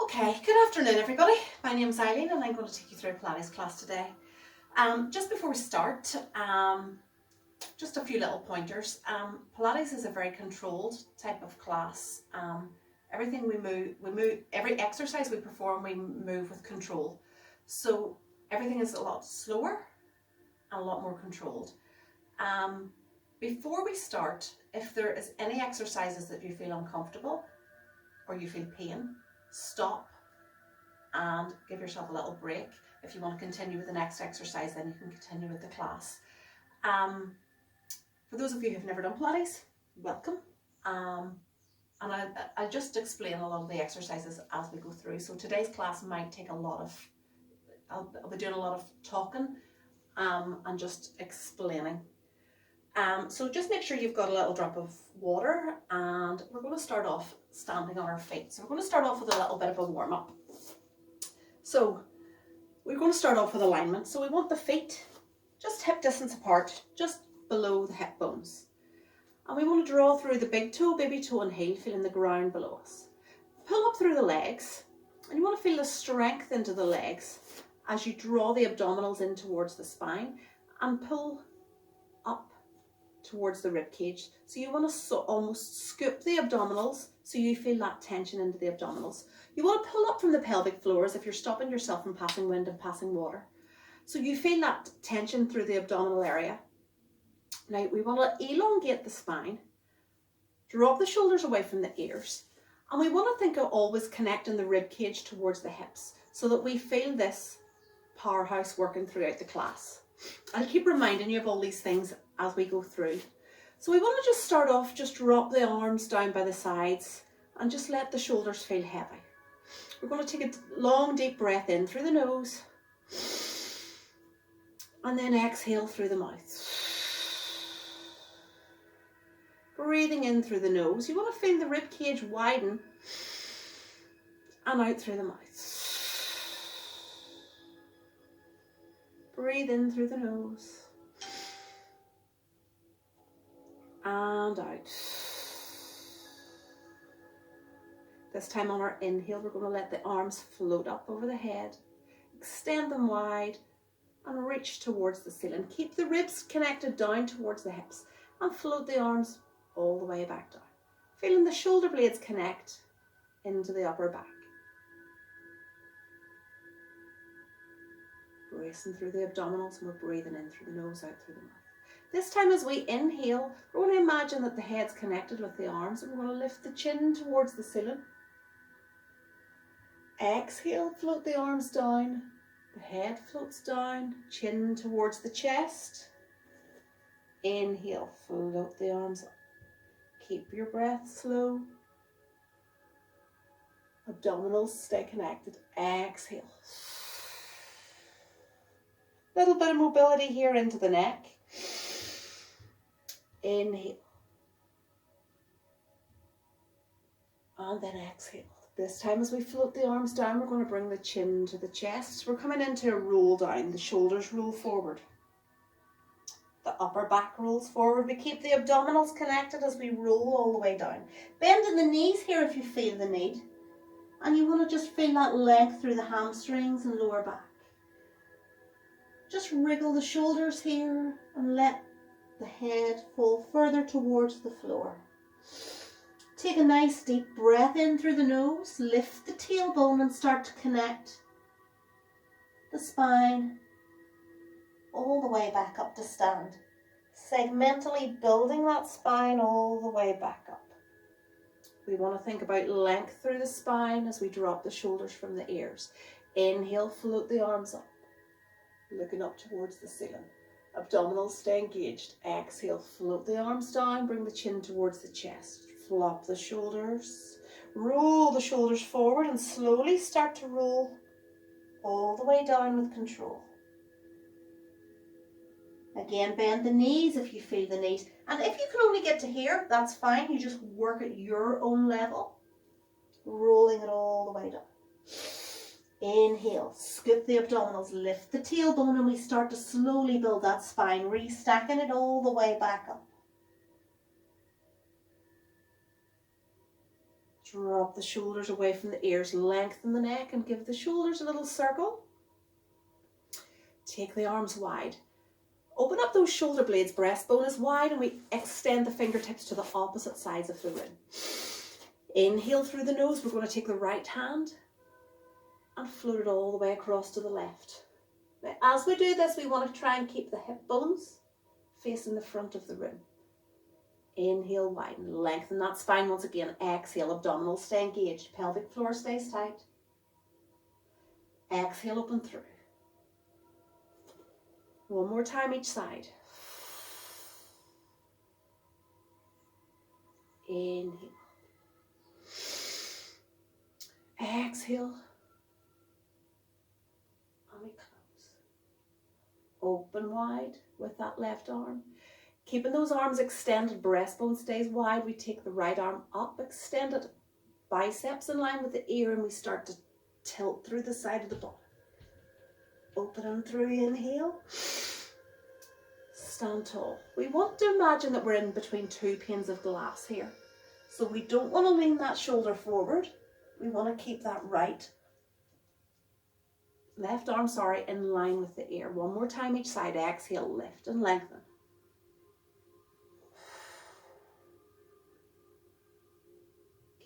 Okay, good afternoon everybody. My name is Eileen and I'm going to take you through a Pilates class today. Just before we start, just a few little pointers. Pilates is a very controlled type of class. Everything we move, every exercise we perform, we move with control. So everything is a lot slower and a lot more controlled. Before we start, if there is any exercises that you feel uncomfortable or you feel pain, stop and give yourself a little break. If you want to continue with the next exercise, then you can continue with the class. For those of you who've never done Pilates, welcome. And I'll just explain a lot of the exercises as we go through. So today's class might take I'll be doing a lot of talking and just explaining. So just make sure you've got a little drop of water, and we're going to start off standing on our feet. So we're going to start off with a little bit of a warm-up. So we're going to start off with alignment. So we want the feet just hip distance apart, just below the hip bones. And we want to draw through the big toe, baby toe and heel, feeling the ground below us. Pull up through the legs, and you want to feel the strength into the legs as you draw the abdominals in towards the spine and pull up towards the rib cage. So you want to almost scoop the abdominals so you feel that tension into the abdominals. You want to pull up from the pelvic floor as if you're stopping yourself from passing wind and passing water. So you feel that tension through the abdominal area. Now we want to elongate the spine, drop the shoulders away from the ears, and we want to think of always connecting the rib cage towards the hips so that we feel this powerhouse working throughout the class. I'll keep reminding you of all these things as we go through. So we want to just start off, just drop the arms down by the sides and just let the shoulders feel heavy. We're going to take a long deep breath in through the nose and then exhale through the mouth. Breathing in through the nose, you want to feel the rib cage widen and out through the mouth. Breathe in through the nose and out. This time on our inhale, we're going to let the arms float up over the head, extend them wide and reach towards the ceiling. Keep the ribs connected down towards the hips and float the arms all the way back down. Feeling the shoulder blades connect into the upper back. Bracing through the abdominals, and we're breathing in through the nose, out through the mouth. This time as we inhale, we're going to imagine that the head's connected with the arms, and we're going to lift the chin towards the ceiling. Exhale, float the arms down, the head floats down, chin towards the chest. Inhale, float the arms up. Keep your breath slow. Abdominals stay connected. Exhale. Little bit of mobility here into the neck. Inhale. And then exhale. This time as we float the arms down, we're going to bring the chin to the chest. We're coming into a roll down. The shoulders roll forward. The upper back rolls forward. We keep the abdominals connected as we roll all the way down. Bend in the knees here if you feel the need. And you want to just feel that length through the hamstrings and lower back. Just wriggle the shoulders here and let the head fall further towards the floor. Take a nice deep breath in through the nose. Lift the tailbone and start to connect the spine all the way back up to stand. Segmentally building that spine all the way back up. We want to think about length through the spine as we drop the shoulders from the ears. Inhale, float the arms up, looking up towards the ceiling. Abdominals stay engaged. Exhale, float the arms down, bring the chin towards the chest. Flop the shoulders. Roll the shoulders forward and slowly start to roll all the way down with control. Again, bend the knees if you feel the need. And if you can only get to here, that's fine. You just work at your own level. Rolling it all the way down. Inhale, scoop the abdominals, lift the tailbone, and we start to slowly build that spine, restacking it all the way back up. Drop the shoulders away from the ears, lengthen the neck and give the shoulders a little circle. Take the arms wide. Open up those shoulder blades, breastbone is wide, and we extend the fingertips to the opposite sides of the room. Inhale through the nose, we're going to take the right hand and float it all the way across to the left. Now, as we do this, we want to try and keep the hip bones facing the front of the room. Inhale, widen, lengthen that spine once again. Exhale, abdominals stay engaged, pelvic floor stays tight. Exhale, open through. One more time each side. Inhale. Exhale. And we close. Open wide with that left arm. Keeping those arms extended, breastbone stays wide. We take the right arm up, extended, biceps in line with the ear, and we start to tilt through the side of the body. Open and through, inhale. Stand tall. We want to imagine that we're in between two panes of glass here. So we don't want to lean that shoulder forward. We want to keep that left arm, in line with the ear. One more time each side. Exhale, lift and lengthen.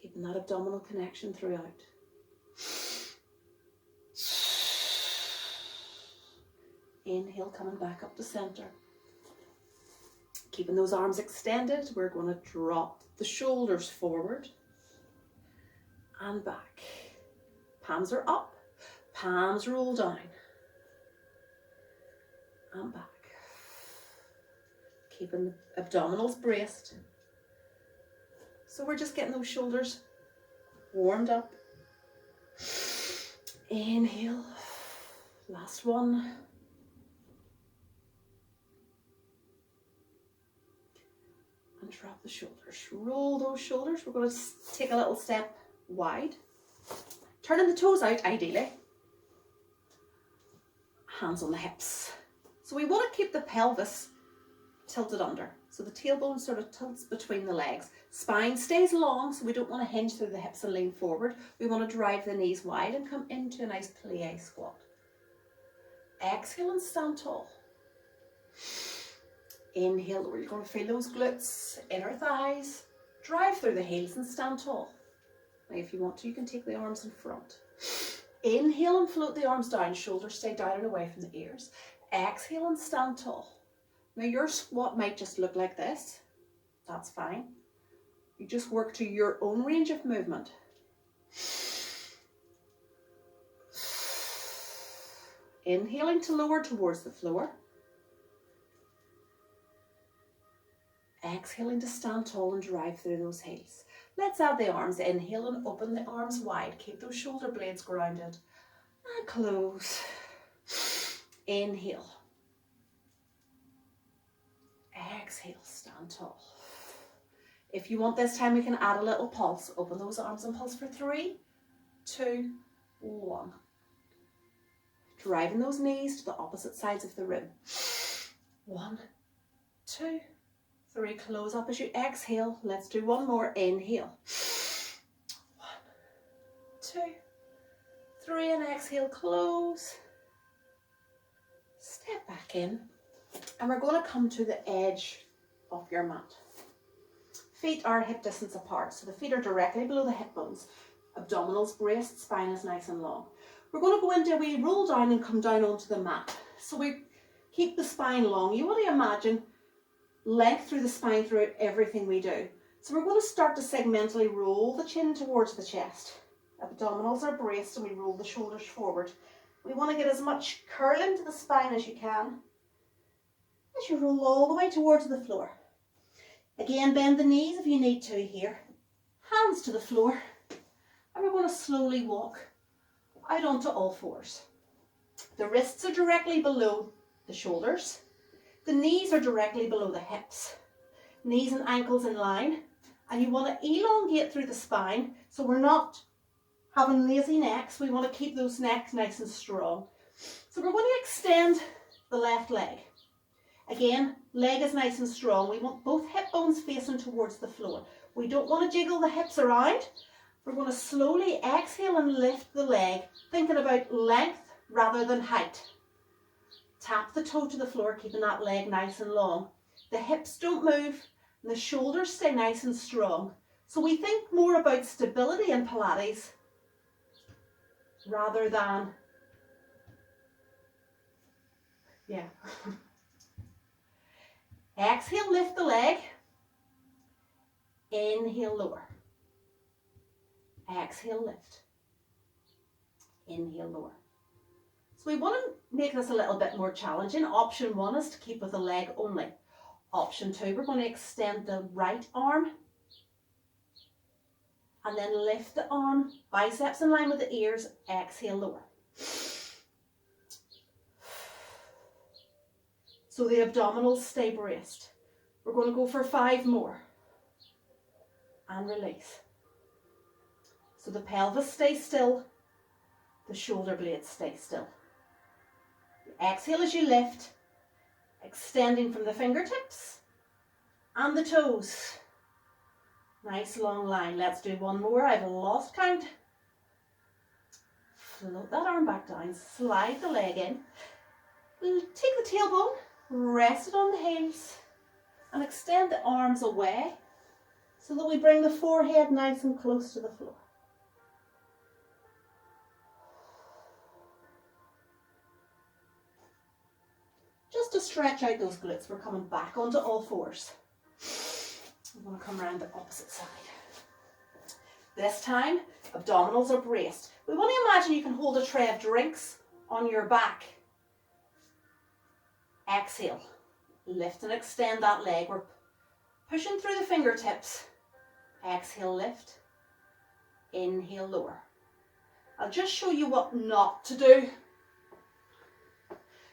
Keeping that abdominal connection throughout. Inhale, coming back up to center. Keeping those arms extended, we're going to drop the shoulders forward and back. Palms are up, palms roll down and back. Keeping the abdominals braced. So we're just getting those shoulders warmed up. Inhale, last one. And drop the shoulders. Roll those shoulders. We're going to take a little step wide. Turning the toes out, ideally. Hands on the hips. So we want to keep the pelvis tilted under. So the tailbone sort of tilts between the legs. Spine stays long, so we don't want to hinge through the hips and lean forward. We want to drive the knees wide and come into a nice plié squat. Exhale and stand tall. Inhale, you're going to feel those glutes, inner thighs. Drive through the heels and stand tall. Now, if you want to, you can take the arms in front. Inhale and float the arms down. Shoulders stay down and away from the ears. Exhale and stand tall. Now, your squat might just look like this. That's fine. You just work to your own range of movement. Inhaling to lower towards the floor. Exhaling to stand tall and drive through those heels. Let's add the arms. Inhale and open the arms wide. Keep those shoulder blades grounded. And close. Inhale. Exhale, stand tall. If you want this time, we can add a little pulse. Open those arms and pulse for 3, 2, 1. Driving those knees to the opposite sides of the room. 1, 2, 3. Close up as you exhale. Let's do one more. Inhale. 1, 2, 3, and exhale. Close. Step back in. And we're going to come to the edge of your mat. Feet are hip distance apart, so the feet are directly below the hip bones. Abdominals braced, spine is nice and long. We're going to go into a wee roll down and come down onto the mat. So we keep the spine long. You want to imagine length through the spine throughout everything we do. So we're going to start to segmentally roll the chin towards the chest. Abdominals are braced and we roll the shoulders forward. We want to get as much curl into the spine as you can. As you roll all the way towards the floor. Again, bend the knees if you need to here. Hands to the floor. And we're going to slowly walk out onto all fours. The wrists are directly below the shoulders. The knees are directly below the hips. Knees and ankles in line. And you want to elongate through the spine so we're not having lazy necks. We want to keep those necks nice and strong. So we're going to extend the left leg. Again, leg is nice and strong. We want both hip bones facing towards the floor. We don't want to jiggle the hips around. We're going to slowly exhale and lift the leg, thinking about length rather than height. Tap the toe to the floor, keeping that leg nice and long. The hips don't move and the shoulders stay nice and strong. So we think more about stability in Pilates rather than, Exhale, lift the leg. Inhale, lower. Exhale, lift. Inhale, lower. So we want to make this a little bit more challenging. Option 1 is to keep with the leg only. Option 2, we're going to extend the right arm and then lift the arm, biceps in line with the ears, exhale, lower. So the abdominals stay braced. We're going to go for 5 more. And release. So the pelvis stays still, the shoulder blades stay still. Exhale as you lift, extending from the fingertips and the toes. Nice long line. Let's do 1 more. I've lost count. Float that arm back down, slide the leg in. Take the tailbone, rest it on the heels, and extend the arms away so that we bring the forehead nice and close to the floor. Just to stretch out those glutes, we're coming back onto all fours. I'm going to come around the opposite side. This time, abdominals are braced. We want to imagine you can hold a tray of drinks on your back. Exhale, lift and extend that leg. We're pushing through the fingertips. Exhale, lift. Inhale, lower. I'll just show you what not to do.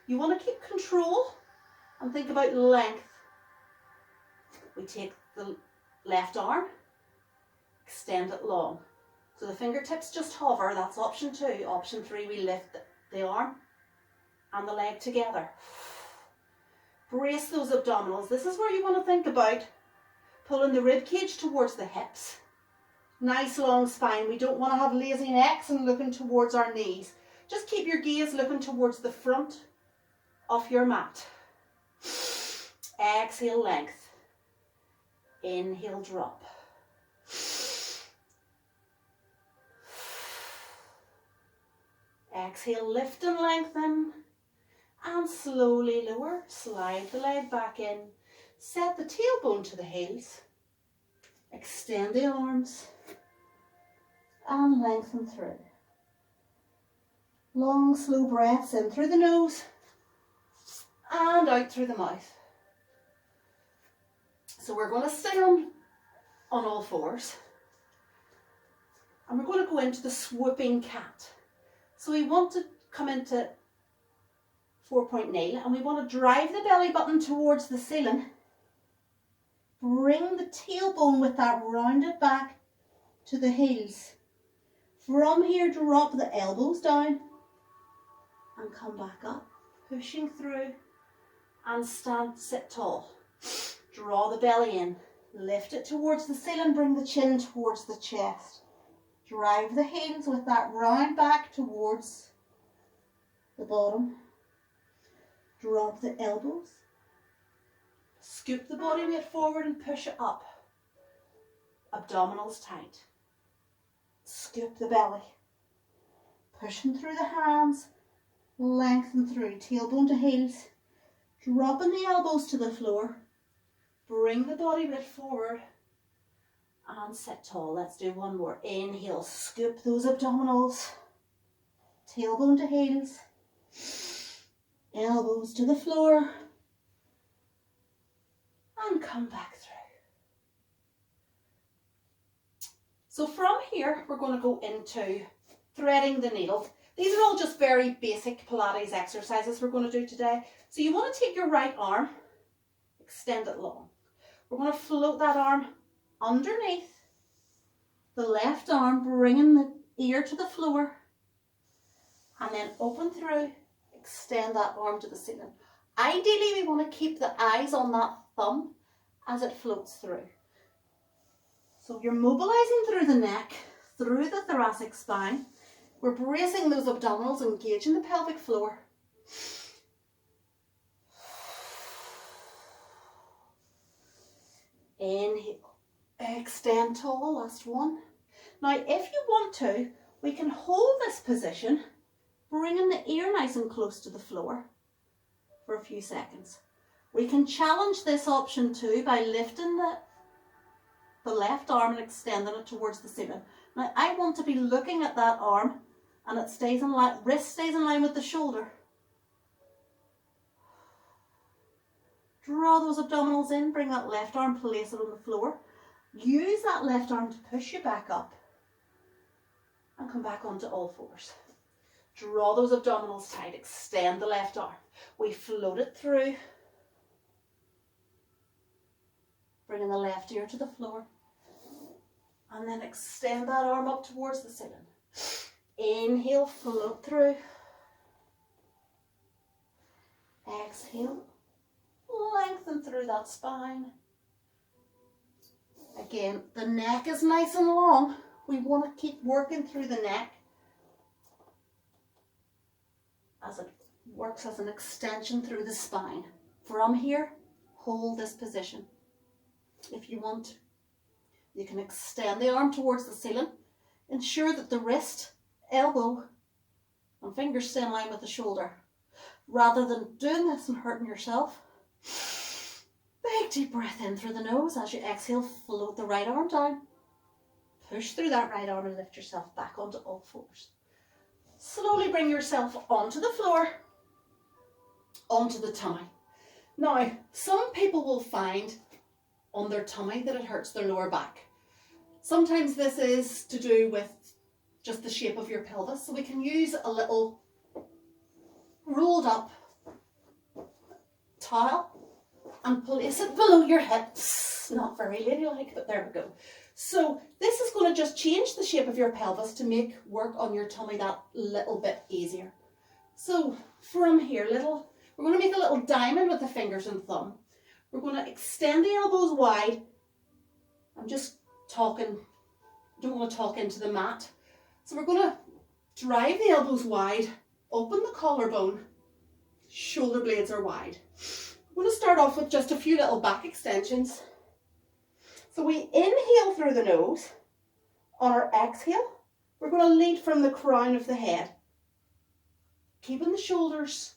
You want to keep control and think about length. We take the left arm, extend it long. So the fingertips just hover, that's option 2. Option 3, we lift the arm and the leg together. Brace those abdominals. This is where you want to think about pulling the rib cage towards the hips. Nice long spine. We don't want to have lazy necks and looking towards our knees. Just keep your gaze looking towards the front of your mat. Exhale, length. Inhale, drop. Exhale, lift and lengthen. And slowly lower. Slide the leg back in. Set the tailbone to the heels. Extend the arms. And lengthen through. Long, slow breaths in through the nose. And out through the mouth. So we're going to stay on all fours. And we're going to go into the swooping cat. So we want to come into 4-point kneel and we want to drive the belly button towards the ceiling. Bring the tailbone with that rounded back to the heels. From here, drop the elbows down and come back up, pushing through and sit tall. Draw the belly in, lift it towards the ceiling, bring the chin towards the chest. Drive the heels with that round back towards the bottom. Drop the elbows. Scoop the body weight forward and push it up. Abdominals tight. Scoop the belly. Pushing through the hands. Lengthen through. Tailbone to heels. Dropping the elbows to the floor. Bring the body weight forward. And sit tall. Let's do 1 more. Inhale. Scoop those abdominals. Tailbone to heels. Elbows to the floor. And come back through. So from here, we're going to go into threading the needle. These are all just very basic Pilates exercises we're going to do today. So you want to take your right arm, extend it long. We're going to float that arm underneath the left arm, bringing the ear to the floor, and then open through, extend that arm to the ceiling. Ideally, we want to keep the eyes on that thumb as it floats through. So you're mobilizing through the neck, through the thoracic spine. We're bracing those abdominals, engaging the pelvic floor. Inhale, extend tall, last one. Now if you want to, we can hold this position, bringing the ear nice and close to the floor for a few seconds. We can challenge this option too by lifting the left arm and extending it towards the ceiling. Now I want to be looking at that arm and it stays in line, wrist stays in line with the shoulder. Draw those abdominals in, bring that left arm, place it on the floor. Use that left arm to push you back up and come back onto all fours. Draw those abdominals tight, extend the left arm. We float it through, bringing the left ear to the floor, and then extend that arm up towards the ceiling. Inhale, float through. Exhale, lengthen through that spine. Again, the neck is nice and long. We want to keep working through the neck as it works as an extension through the spine. From here, hold this position. If you want, you can extend the arm towards the ceiling. Ensure that the wrist, elbow and fingers stay in line with the shoulder. Rather than doing this and hurting yourself, big deep breath in through the nose. As you exhale, float the right arm down. Push through that right arm and lift yourself back onto all fours. Slowly bring yourself onto the floor, onto the tummy. Now, some people will find on their tummy that it hurts their lower back. Sometimes this is to do with just the shape of your pelvis. So we can use a little rolled up towel and place it below your hips. Not very ladylike, but there we go. So this is going to just change the shape of your pelvis to make work on your tummy that little bit easier. So from here, we're going to make a little diamond with the fingers and thumb. We're going to extend the elbows wide. I'm just talking, don't want to talk into the mat. So we're going to drive the elbows wide, open the collarbone, shoulder blades are wide. We're going to start off with just a few little back extensions. So we inhale through the nose. On our exhale, we're going to lead from the crown of the head, keeping the shoulders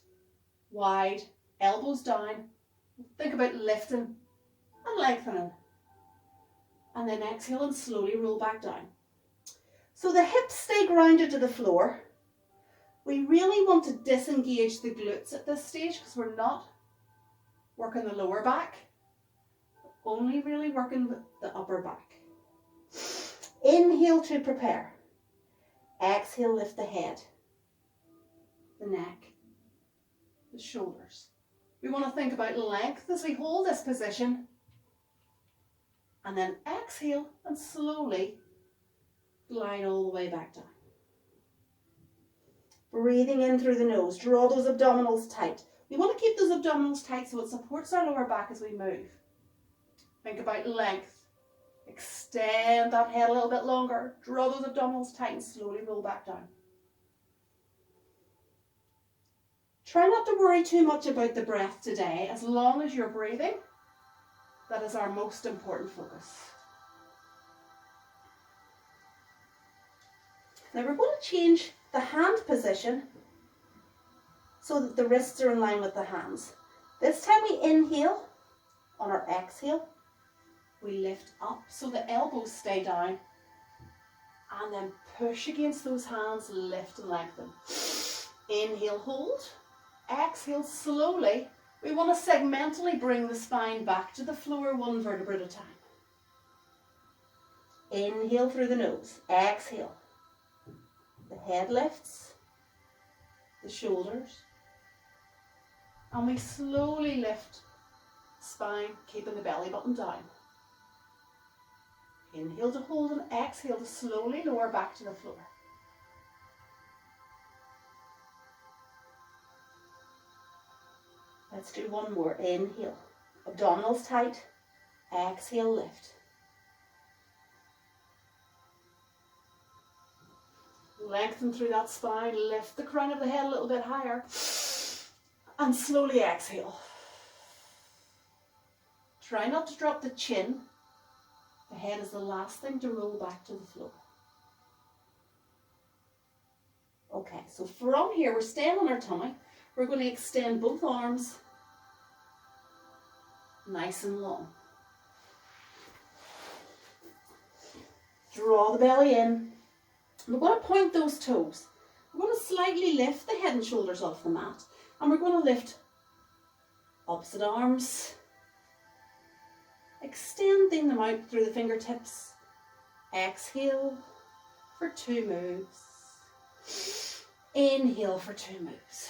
wide, elbows down. Think about lifting and lengthening. And then exhale and slowly roll back down. So the hips stay grounded to the floor. We really want to disengage the glutes at this stage because we're not working the lower back, only really working the upper back. Inhale to prepare. Exhale, lift the head, the neck, the shoulders. We want to think about length as we hold this position. And then exhale and slowly glide all the way back down. Breathing in through the nose. Draw those abdominals tight. We want to keep those abdominals tight so it supports our lower back as we move. Think about length. Extend that head a little bit longer. Draw those abdominals tight and slowly roll back down. Try not to worry too much about the breath today. As long as you're breathing, that is our most important focus. Now we're going to change the hand position so that the wrists are in line with the hands. This time we inhale. On our exhale, we lift up so the elbows stay down. And then push against those hands, lift and lengthen. Inhale, hold. Exhale slowly. We want to segmentally bring the spine back to the floor, one vertebra at a time. Inhale through the nose. Exhale. The head lifts, the shoulders, and we slowly lift the spine, keeping the belly button down. Inhale to hold and exhale to slowly lower back to the floor. Let's do one more. Inhale, abdominals tight. Exhale, lift. Lengthen through that spine, lift the crown of the head a little bit higher, and slowly exhale. Try not to drop the chin. The head is the last thing to roll back to the floor. Okay, so from here, we're staying on our tummy. We're going to extend both arms nice and long. Draw the belly in. We're going to point those toes. We're going to slightly lift the head and shoulders off the mat. And we're going to lift opposite arms, extending them out through the fingertips. Exhale for 2 moves. Inhale for 2 moves.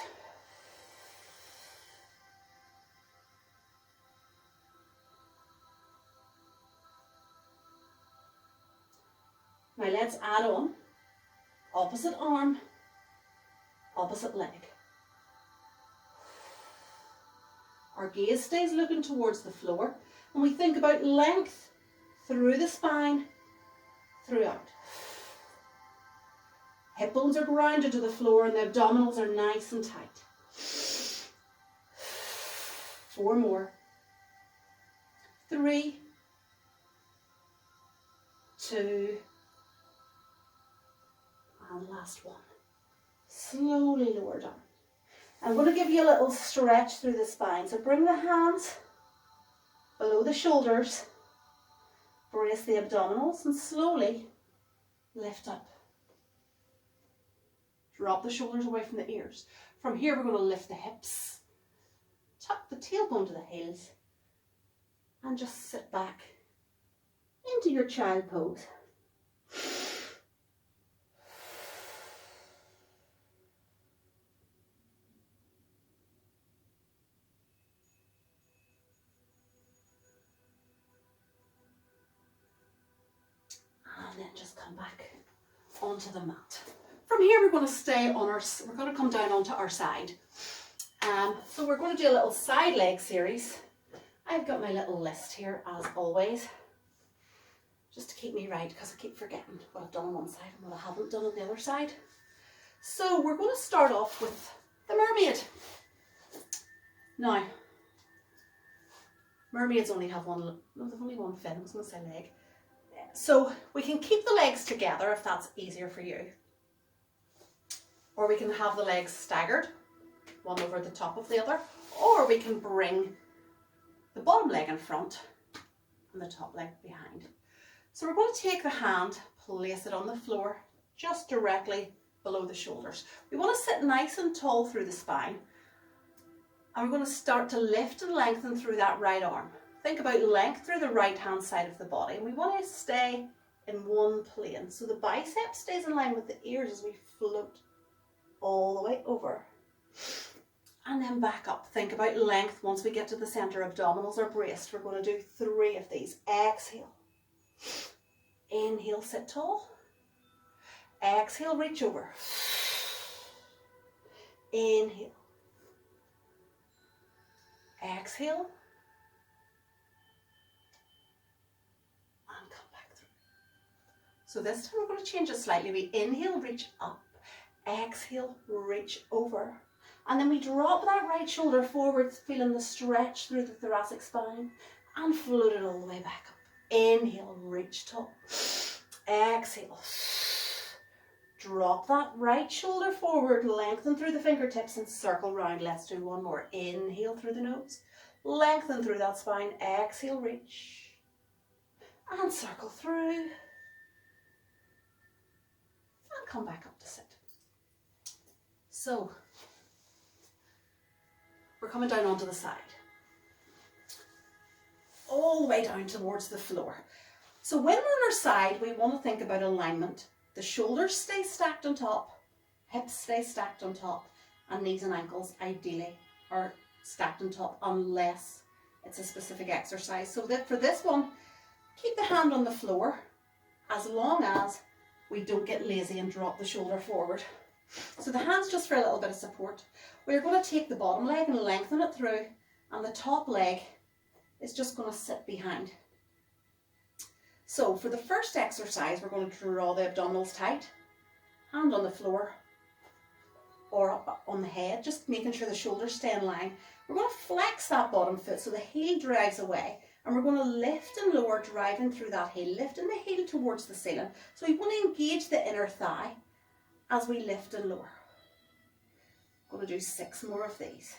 Now let's add on opposite arm, opposite leg. Our gaze stays looking towards the floor, and we think about length through the spine, throughout. Hip bones are grounded to the floor and the abdominals are nice and tight. 4 more. 3, 2, and last one. Slowly lower down. I'm going to give you a little stretch through the spine. So bring the hands below the shoulders, brace the abdominals, and slowly lift up. Drop the shoulders away from the ears. From here, we're going to lift the hips, tuck the tailbone to the heels, and just sit back into your child pose. And then just come back onto the mat. From here, we're going to stay on we're going to come down onto our side. So we're going to do a little side leg series. I've got my little list here as always, just to keep me right, because I keep forgetting what I've done on one side and what I haven't done on the other side. So we're going to start off with the mermaid. Now, mermaids only have one, no, they've only one fin, I was going to say leg. So we can keep the legs together if that's easier for you. Or we can have the legs staggered, one over the top of the other. Or we can bring the bottom leg in front and the top leg behind. So we're going to take the hand, place it on the floor, just directly below the shoulders. We want to sit nice and tall through the spine. And we're going to start to lift and lengthen through that right arm. Think about length through the right hand side of the body. And we want to stay in one plane. So the bicep stays in line with the ears as we float all the way over. And then back up. Think about length once we get to the center. Abdominals are braced. We're going to do 3 of these. Exhale. Inhale, sit tall. Exhale, reach over. Inhale. Exhale. And come back through. So this time we're going to change it slightly. We inhale, reach up. Exhale, reach over. And then we drop that right shoulder forward, feeling the stretch through the thoracic spine, and float it all the way back up. Inhale, reach tall. Exhale. Drop that right shoulder forward, lengthen through the fingertips and circle round. Let's do one more. Inhale through the nose, lengthen through that spine. Exhale, reach, and circle through. And come back up to sit. So, we're coming down onto the side. All the way down towards the floor. So when we're on our side, we want to think about alignment. The shoulders stay stacked on top, hips stay stacked on top, and knees and ankles ideally are stacked on top unless it's a specific exercise. So that for this one, keep the hand on the floor as long as we don't get lazy and drop the shoulder forward. So the hand's just for a little bit of support. We're going to take the bottom leg and lengthen it through, and the top leg is just going to sit behind. So for the first exercise, we're going to draw the abdominals tight hand on the floor or up on the head, just making sure the shoulders stay in line. We're going to flex that bottom foot so the heel drives away, and we're going to lift and lower, driving through that heel, lifting the heel towards the ceiling. So we want to engage the inner thigh as we lift and lower. I'm going to do 6 more of these.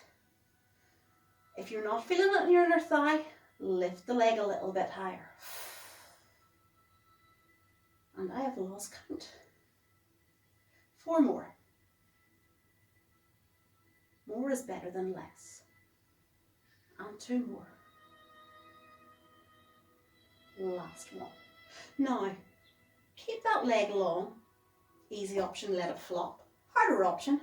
If you're not feeling it in your inner thigh, lift the leg a little bit higher. And I have lost count. 4 more. More is better than less. And 2 more. Last one. Now, keep that leg long. Easy option, let it flop. Harder option,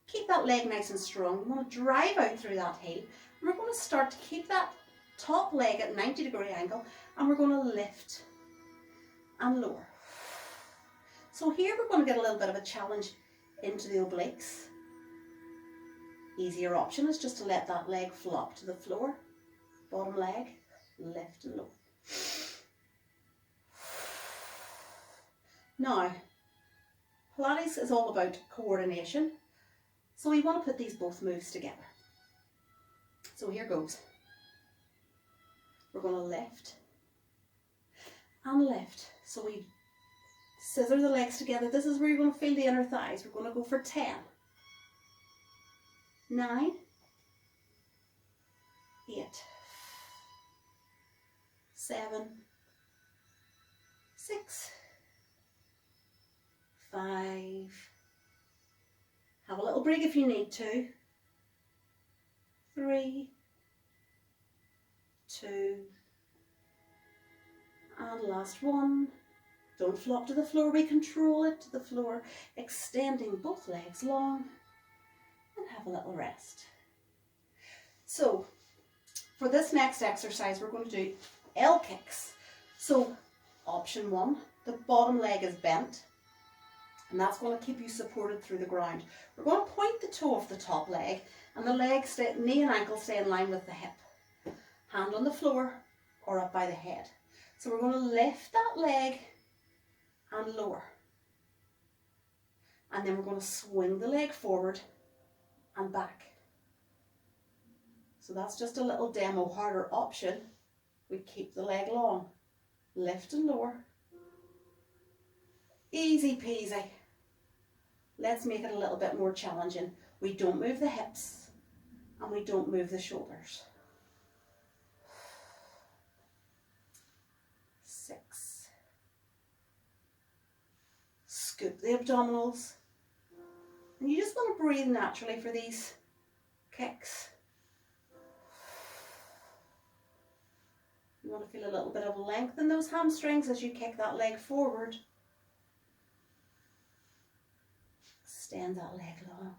keep that leg nice and strong. You want to drive out through that heel. And we're going to start to keep that top leg at 90-degree angle, and we're going to lift and lower. So here we're going to get a little bit of a challenge into the obliques. Easier option is just to let that leg flop to the floor. Bottom leg, lift and lower. Now, Pilates is all about coordination, so we want to put these both moves together. So here goes. We're going to lift and lift. So we scissor the legs together. This is where you're going to feel the inner thighs. We're going to go for 10, 9, 8, 7, 6, 5, have a little break if you need to, 3, 2, and last one. Don't flop to the floor, we control it to the floor, extending both legs long, and have a little rest. So, for this next exercise, we're going to do L kicks. So, option 1, the bottom leg is bent, and that's going to keep you supported through the ground. We're going to point the toe of the top leg, and the leg, knee and ankle stay in line with the hip. Hand on the floor or up by the head. So we're going to lift that leg and lower. And then we're going to swing the leg forward and back. So that's just a little demo. Harder option, we keep the leg long. Lift and lower. Easy peasy. Let's make it a little bit more challenging. We don't move the hips and we don't move the shoulders. 6. Scoop the abdominals. And you just want to breathe naturally for these kicks. You want to feel a little bit of length in those hamstrings as you kick that leg forward. Extend that leg long.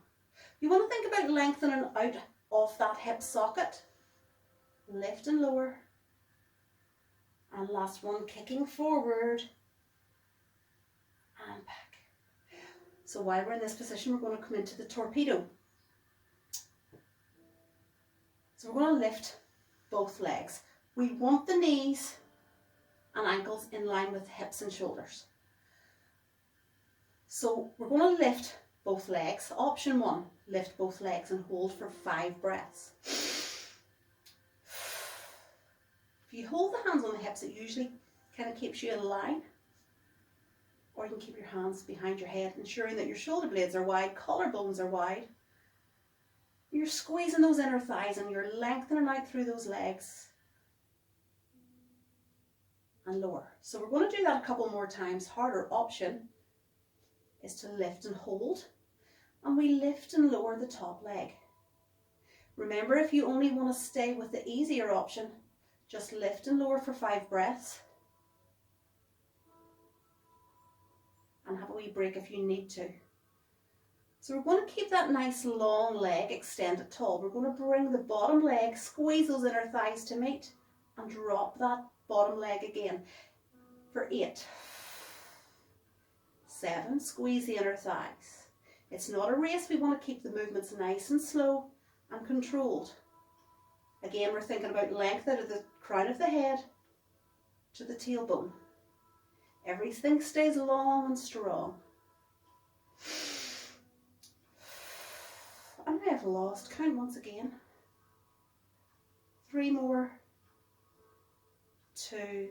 You want to think about lengthening out of that hip socket. Lift and lower. And last one, kicking forward and back. So while we're in this position, we're going to come into the torpedo. So we're going to lift both legs. We want the knees and ankles in line with the hips and shoulders. So we're going to lift both legs. Option 1, lift both legs and hold for 5 breaths. If you hold the hands on the hips, it usually kind of keeps you in line. Or you can keep your hands behind your head, ensuring that your shoulder blades are wide, collarbones are wide. You're squeezing those inner thighs and you're lengthening out through those legs. And lower. So we're going to do that a couple more times. Harder option is to lift and hold. And we lift and lower the top leg. Remember, if you only want to stay with the easier option, just lift and lower for 5 breaths. And have a wee break if you need to. So we're going to keep that nice long leg extended tall. We're going to bring the bottom leg, squeeze those inner thighs to meet, and drop that bottom leg again for 8, 7, squeeze the inner thighs. It's not a race, we want to keep the movements nice and slow and controlled. Again, we're thinking about length out of the crown of the head to the tailbone. Everything stays long and strong. And I have lost count once again. 3 more, 2,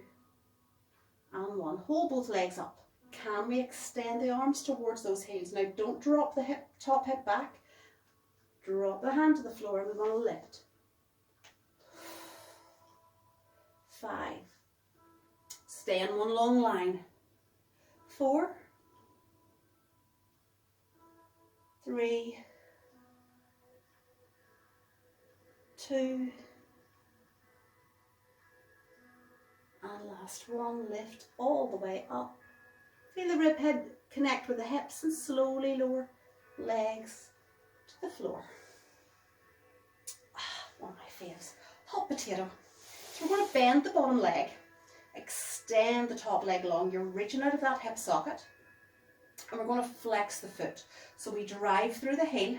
and 1. Hold both legs up. Can we extend the arms towards those heels? Now don't drop the top hip back. Drop the hand to the floor and we're going to lift. 5. Stay in one long line. 4, 3, 2, and last one. Lift all the way up. Feel the rib head connect with the hips and slowly lower legs to the floor. One of my faves. Hot potato. So we're going to bend the bottom leg, extend the top leg long. You're reaching out of that hip socket, and we're going to flex the foot. So we drive through the heel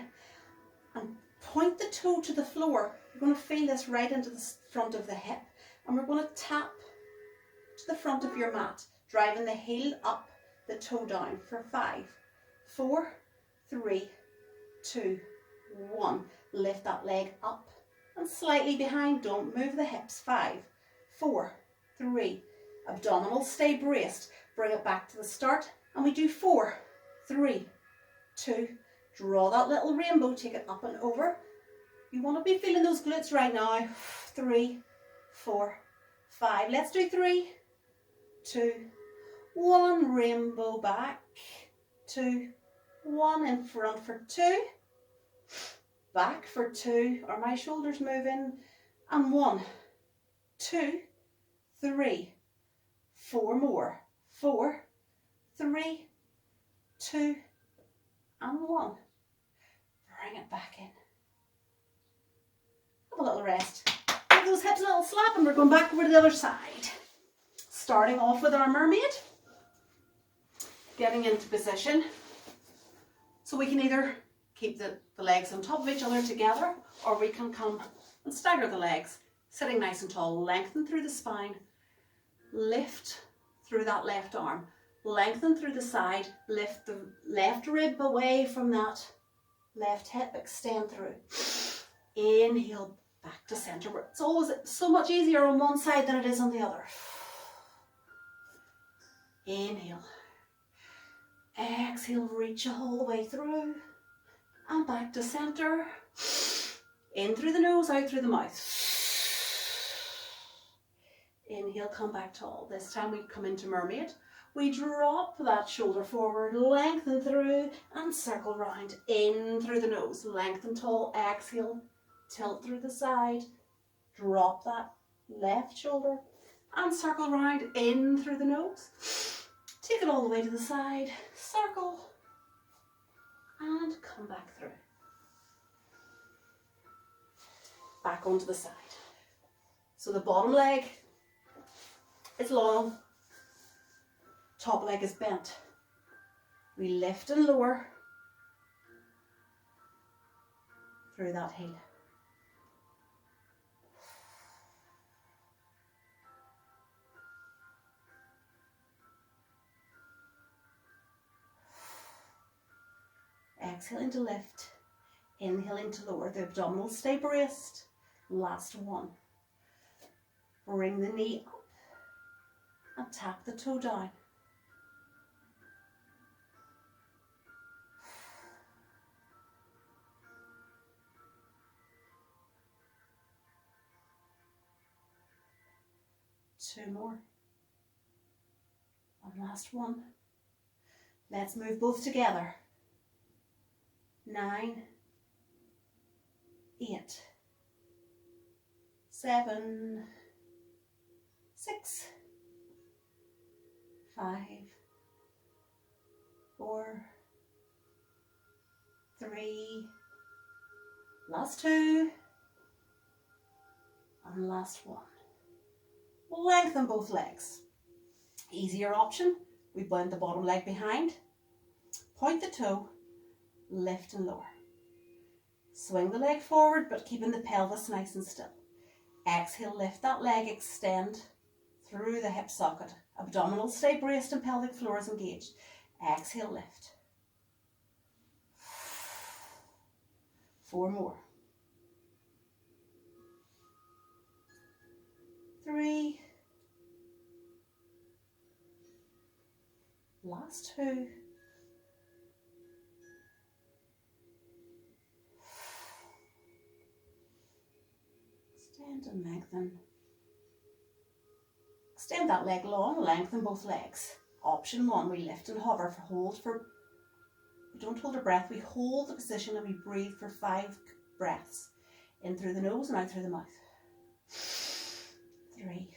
and point the toe to the floor. You're going to feel this right into the front of the hip, and we're going to tap to the front of your mat, driving the heel up, the toe down for 5, 4, 3, 2, 1. Lift that leg up and slightly behind. Don't move the hips. 5, 4, 3. Abdominals stay braced. Bring it back to the start, and we do 4, 3, 2. Draw that little rainbow. Take it up and over. You want to be feeling those glutes right now. 3, 4, 5. Let's do 3, 2, 1. Rainbow back. 2, 1. In front for 2. Back for 2. Are my shoulders moving? And 1, 2, 3, 4 more. 4, 3, 2, and 1. Bring it back in. Have a little rest. Give those hips a little slap, and we're going back over to the other side. Starting off with our mermaid. Getting into position. So we can either keep the legs on top of each other together, or we can come and stagger the legs. Sitting nice and tall. Lengthen through the spine. Lift through that left arm. Lengthen through the side. Lift the left rib away from that left hip. Extend through. Inhale back to center. It's always so much easier on one side than it is on the other. Inhale. Exhale, reach all the way through. And back to center. In through the nose, out through the mouth. Inhale, come back tall. This time we come into mermaid. We drop that shoulder forward, lengthen through, and circle round. In through the nose, lengthen tall. Exhale, tilt through the side. Drop that left shoulder and circle round. In through the nose. Take it all the way to the side. Circle. And come back through. Back onto the side. So the bottom leg is long. Top leg is bent. We lift and lower through that heel. Exhaling to lift, inhaling to lower. The abdominals stay braced. Last one. Bring the knee up and tap the toe down. Two more. One last one. Let's move both together. 9, 8, 7, 6, 5, 4, 3, last 2, and last 1. Lengthen both legs. Easier option, we bend the bottom leg behind, point the toe, lift and lower. Swing the leg forward, but keeping the pelvis nice and still. Exhale, lift that leg, extend through the hip socket. Abdominals stay braced and pelvic floor is engaged. Exhale, lift. 4 more. 3. Last 2. Extend and lengthen. Extend that leg long, lengthen both legs. Option 1, we lift and hover for we don't hold our breath, we hold the position and we breathe for 5 breaths. In through the nose and out through the mouth. 3.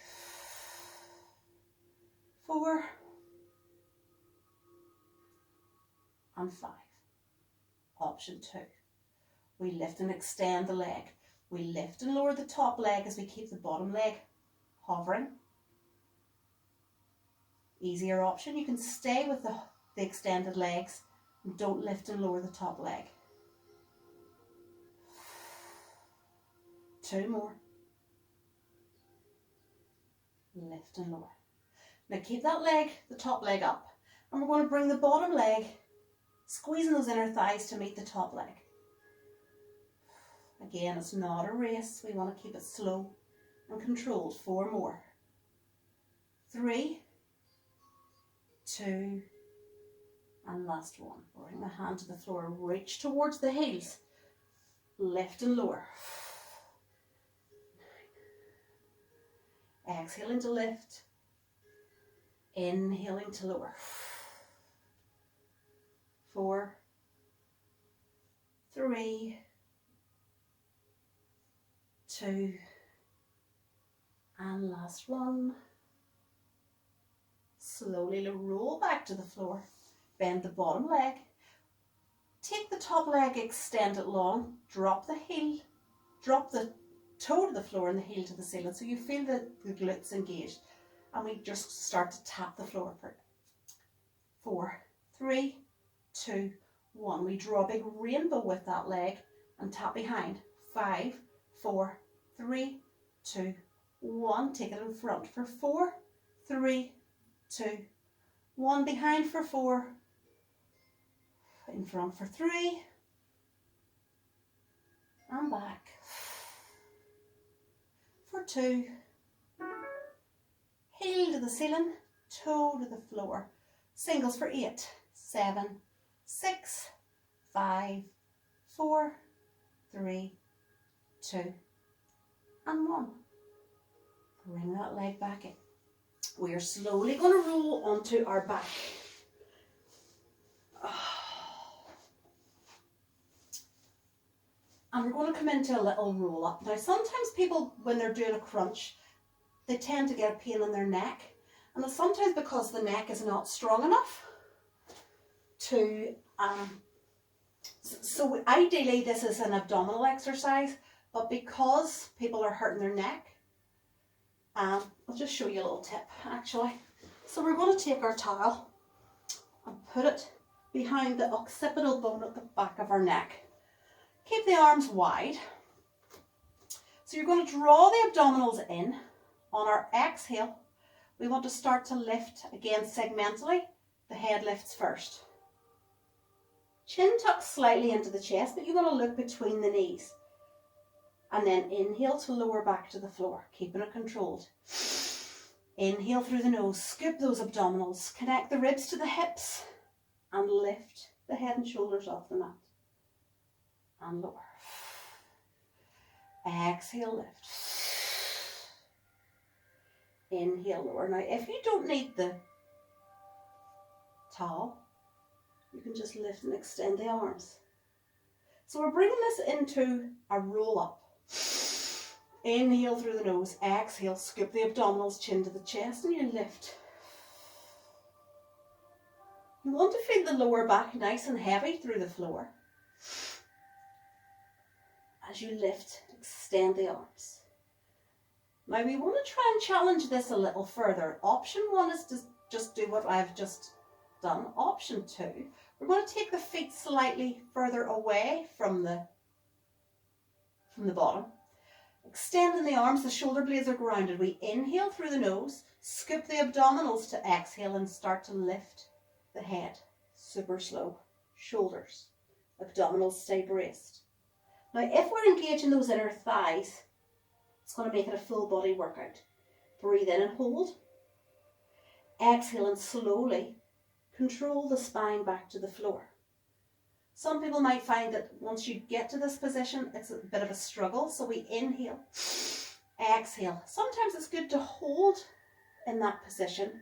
4. And 5. Option 2. We lift and extend the leg. We lift and lower the top leg as we keep the bottom leg hovering. Easier option, you can stay with the extended legs and don't lift and lower the top leg. 2 more. Lift and lower. Now keep that leg, the top leg up, and we're going to bring the bottom leg, squeezing those inner thighs to meet the top leg. Again, it's not a race. We want to keep it slow and controlled. 4 more. 3, 2, and last 1. Bring the hand to the floor, reach towards the heels, lift and lower. Exhaling to lift, inhaling to lower. 4, 3, 2, and last 1. Slowly roll back to the floor, bend the bottom leg, take the top leg, extend it long, drop the heel, drop the toe to the floor and the heel to the ceiling so you feel the glutes engaged, and we just start to tap the floor. 4, 3, 2, 1. We draw a big rainbow with that leg and tap behind. 5, 4, 3, 2, 1. Take it in front for 4, 3, 2, 1. Behind for 4. In front for 3. And back. For 2. Heel to the ceiling, toe to the floor. Singles for 8, 7, 6, 5, 4, 3, 2, and 1. Bring that leg back in. We are slowly going to roll onto our back. And we're going to come into a little roll up. Now sometimes people, when they're doing a crunch, they tend to get a pain in their neck. And it's sometimes because the neck is not strong enough to, so ideally this is an abdominal exercise, but because people are hurting their neck, I'll just show you a little tip actually. So we're going to take our towel and put it behind the occipital bone at the back of our neck. Keep the arms wide. So you're going to draw the abdominals in. On our exhale, we want to start to lift again segmentally. The head lifts first. Chin tucks slightly into the chest, but you want to look between the knees. And then inhale to lower back to the floor, keeping it controlled. Inhale through the nose, scoop those abdominals, connect the ribs to the hips, and lift the head and shoulders off the mat. And lower. Exhale, lift. Inhale, lower. Now, if you don't need the towel, you can just lift and extend the arms. So we're bringing this into a roll up. Inhale through the nose, exhale, scoop the abdominals, chin to the chest, and you lift. You want to feel the lower back nice and heavy through the floor. As you lift, extend the arms. Now we want to try and challenge this a little further. Option 1 is to just do what I've just done. Option 2, we're going to take the feet slightly further away from the bottom. Extending the arms, the shoulder blades are grounded. We inhale through the nose, scoop the abdominals to exhale and start to lift the head. Super slow. Shoulders, abdominals stay braced. Now, if we're engaging those inner thighs, it's going to make it a full body workout. Breathe in and hold. Exhale and slowly control the spine back to the floor. Some people might find that once you get to this position, it's a bit of a struggle. So we inhale, exhale. Sometimes it's good to hold in that position.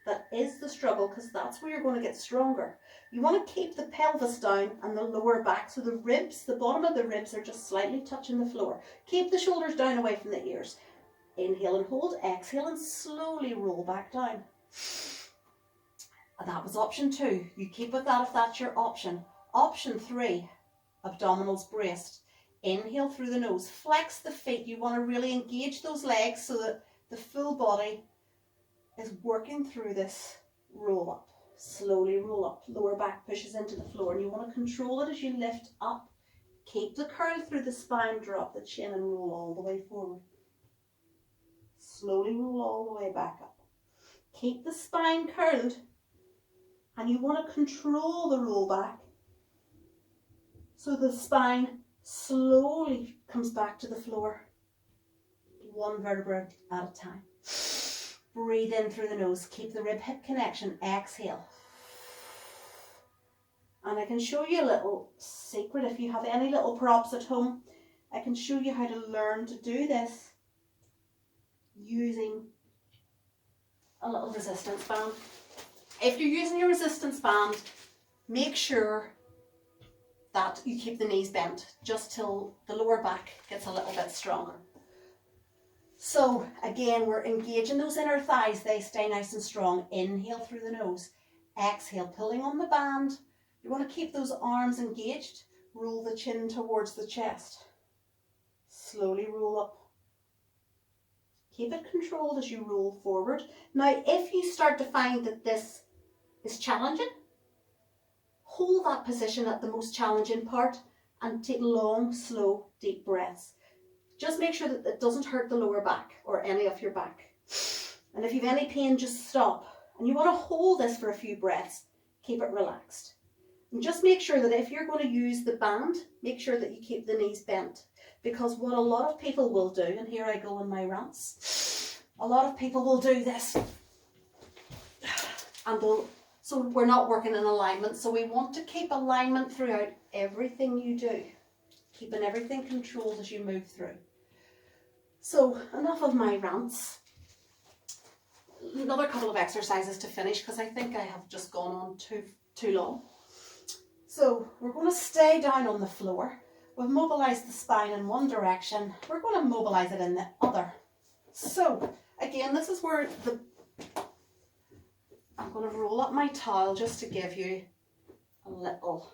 That is the struggle, because that's where you're going to get stronger. You want to keep the pelvis down and the lower back, so the ribs, the bottom of the ribs are just slightly touching the floor. Keep the shoulders down away from the ears. Inhale and hold, exhale and slowly roll back down. And that was option 2. You keep with that if that's your option. Option 3, abdominals braced. Inhale through the nose, flex the feet. You want to really engage those legs so that the full body is working through this roll up. Slowly roll up, lower back pushes into the floor, and you want to control it as you lift up. Keep the curl through the spine, drop the chin and roll all the way forward. Slowly roll all the way back up. Keep the spine curled, and you want to control the roll back so the spine slowly comes back to the floor, one vertebra at a time. Breathe in through the nose, keep the rib hip connection, exhale. And I can show you a little secret if you have any little props at home. I can show you how to learn to do this using a little resistance band. If you're using your resistance band, make sure that you keep the knees bent just till the lower back gets a little bit stronger. So again, we're engaging those inner thighs. They stay nice and strong. Inhale through the nose. Exhale, pulling on the band. You want to keep those arms engaged. Roll the chin towards the chest. Slowly roll up. Keep it controlled as you roll forward. Now, if you start to find that this is challenging, hold that position at the most challenging part and take long, slow, deep breaths. Just make sure that it doesn't hurt the lower back or any of your back. And if you have any pain, just stop. And you want to hold this for a few breaths. Keep it relaxed. And just make sure that if you're going to use the band, make sure that you keep the knees bent. Because what a lot of people will do, and here I go in my rants, a lot of people will do this. And so we're not working in alignment. So we want to keep alignment throughout everything you do. Keeping everything controlled as you move through. So enough of my rants. Another couple of exercises to finish, because I think I have just gone on too long. So we're going to stay down on the floor. We've mobilised the spine in one direction. We're going to mobilise it in the other. So again, this is where I'm going to roll up my towel just to give you a little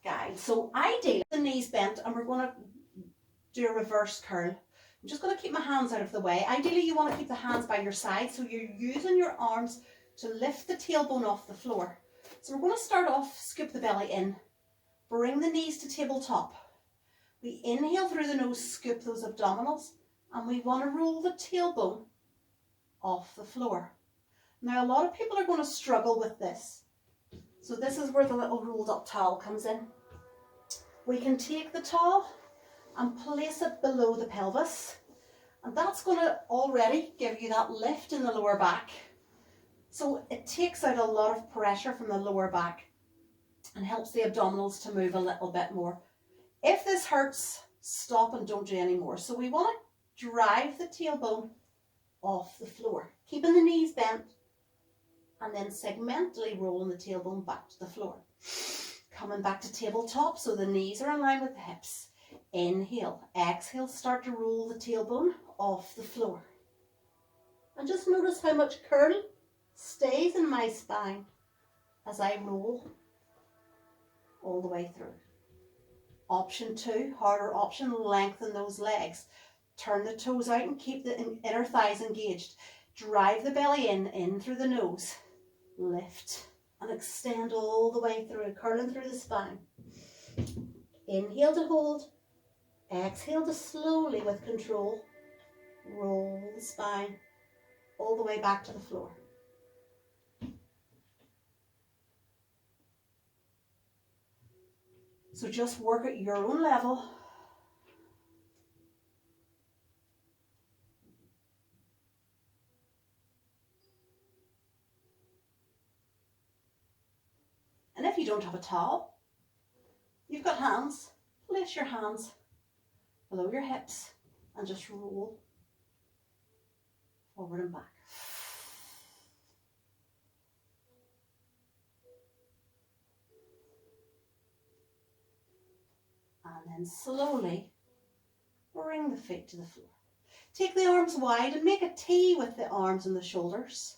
guide. So ideally, the knees bent, and we're going to do a reverse curl. I'm just going to keep my hands out of the way. Ideally, you want to keep the hands by your side, so you're using your arms to lift the tailbone off the floor. So we're going to start off, scoop the belly in, bring the knees to tabletop. We inhale through the nose, scoop those abdominals, and we want to roll the tailbone off the floor. Now, a lot of people are going to struggle with this. So this is where the little rolled up towel comes in. We can take the towel and place it below the pelvis. And that's going to already give you that lift in the lower back. So it takes out a lot of pressure from the lower back and helps the abdominals to move a little bit more. If this hurts, stop and don't do any more. So we want to drive the tailbone off the floor, keeping the knees bent, and then segmentally rolling the tailbone back to the floor. Coming back to tabletop, so the knees are in line with the hips. Inhale, exhale, start to roll the tailbone off the floor. And just notice how much curl stays in my spine as I roll all the way through. Option 2, harder option, lengthen those legs. Turn the toes out and keep the inner thighs engaged. Drive the belly in through the nose. Lift and extend all the way through, curling through the spine. Inhale to hold. Exhale to slowly, with control, roll the spine all the way back to the floor. So just work at your own level. And if you don't have a towel, you've got hands, place your hands below your hips and just roll forward and back. And then slowly bring the feet to the floor. Take the arms wide and make a T with the arms and the shoulders.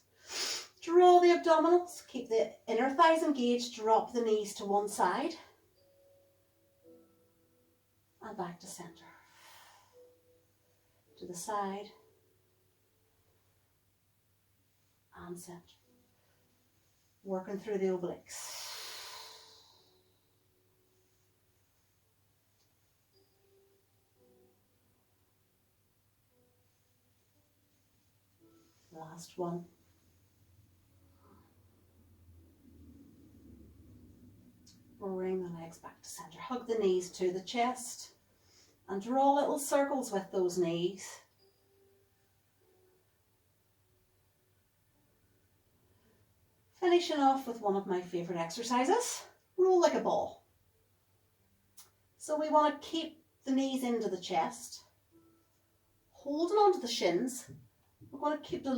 Draw the abdominals, keep the inner thighs engaged, drop the knees to one side. And back to center. To the side. And center. Working through the obliques. Last one. Bring the legs back to center. Hug the knees to the chest and draw little circles with those knees. Finishing off with one of my favourite exercises, roll like a ball. So we want to keep the knees into the chest, holding onto the shins. We're going to keep the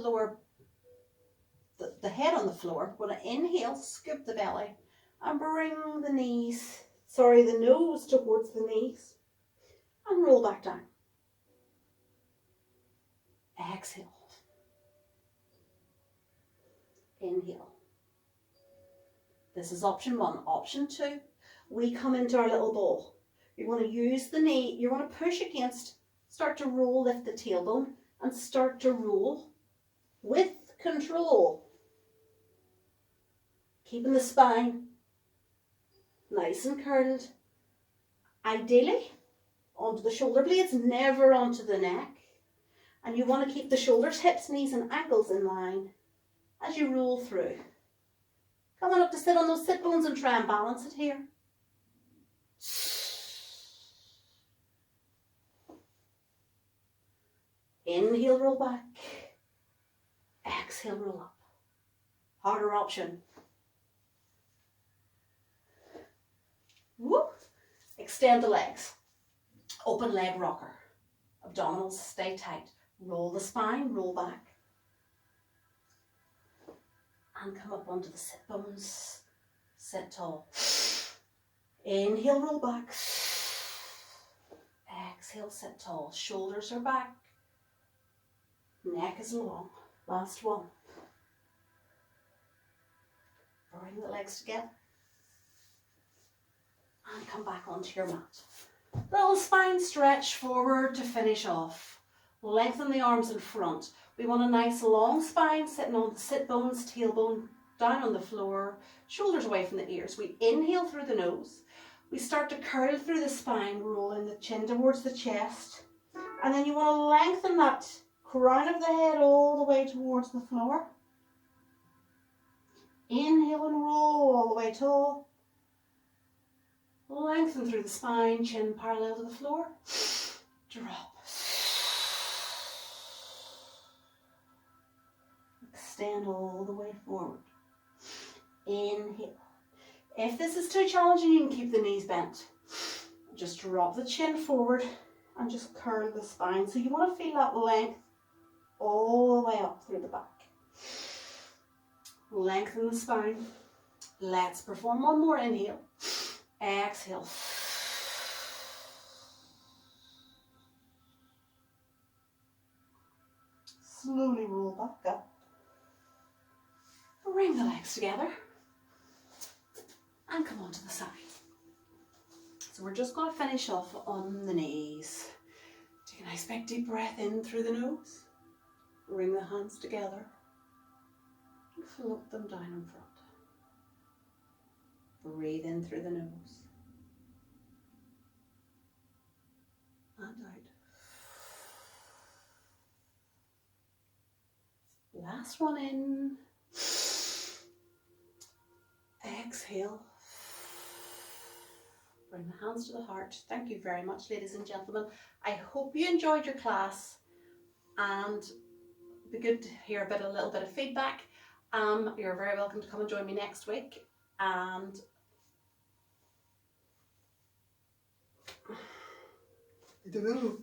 head on the floor. We're going to inhale, scoop the belly, and bring the nose towards the knees, and roll back down. Exhale. Inhale. This is option 1. Option 2, we come into our little ball. You want to use the knee, you want to push against, start to roll, lift the tailbone, and start to roll with control. Keeping the spine nice and curled. Ideally, onto the shoulder blades, never onto the neck. And you want to keep the shoulders, hips, knees, and ankles in line as you roll through. Come on up to sit on those sit bones and try and balance it here. Inhale, roll back. Exhale, roll up. Harder option. Whoop. Extend the legs. Open leg rocker. Abdominals stay tight. Roll the spine, roll back. And come up onto the sit bones. Sit tall. Inhale, roll back. Exhale, sit tall. Shoulders are back. Neck is long. Last one. Bring the legs together. And come back onto your mat. Little spine stretch forward to finish off. Lengthen the arms in front. We want a nice long spine sitting on the sit bones, tailbone down on the floor, shoulders away from the ears. We inhale through the nose. We start to curl through the spine, rolling the chin towards the chest. And then you want to lengthen that crown of the head all the way towards the floor. Inhale and roll all the way tall. Lengthen through the spine, chin parallel to the floor. Drop. Extend all the way forward. Inhale. If this is too challenging, you can keep the knees bent. Just drop the chin forward and just curl the spine. So you want to feel that length all the way up through the back. Lengthen the spine. Let's perform one more inhale. Exhale. Slowly roll back up. Bring the legs together. And come onto the side. So we're just going to finish off on the knees. Take a nice big deep breath in through the nose. Bring the hands together. And float them down in front. Breathe in through the nose. And out. Last one in. Exhale. Bring the hands to the heart. Thank you very much, ladies and gentlemen. I hope you enjoyed your class, and it'd be good to hear a little bit of feedback. You're very welcome to come and join me next week. And I don't know.